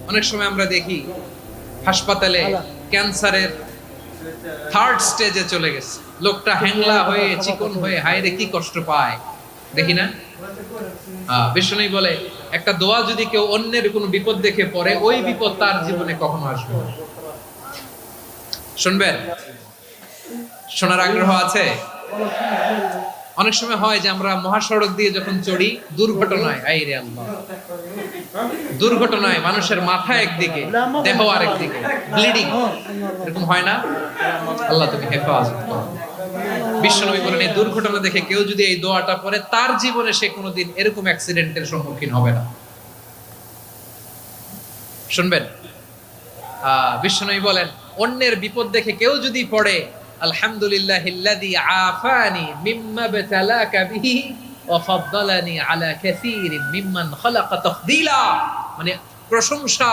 অনেক সময় আমরা দেখি হাসপাতালে ক্যান্সারের থার্ড স্টেজে চলে গেছে, লোকটা হ্যাংলা হয়ে চিকন হয়ে হায়রে কি কষ্ট পায় দেখি না। বিষ্ণু বলে একটা দোয়া যদি কেউ অন্যের কোনো বিপদ দেখে পড়ে, ওই বিপদ তার জীবনে কখনো আসবে না। শুনবেন? শোনার আগ্রহ আছে? অনেক সময় হয় যে আমরা মহাসড়ক দিয়ে যখন চড়ি, দুর্ঘটনায় আইরে আল্লাহ, দুর্ঘটনায় মানুষের মাথা একদিকে, দেহ আরেকদিকে, ব্লিডিং, এরকম হয় না? আল্লাহ তুমি হেফাজত করো। বিশ্বনবী বলেন এই দুর্ঘটনা দেখে কেউ যদি এই দোয়াটা পড়ে, তার জীবনে সে কোনোদিন এরকম অ্যাক্সিডেন্টের সম্মুখীন হবে না। শুনবেন? বিশ্বনবী বলেন অন্যের বিপদ দেখে কেউ যদি পড়ে, আলহামদুলিল্লাহিল্লাযী আফানি মিম্মা বাতালাকা বিহি ওয়া ফাদ্দালানি আলা কাসীরিন মিম্মান খালাকা তাফদীলা, মানে প্রশংসা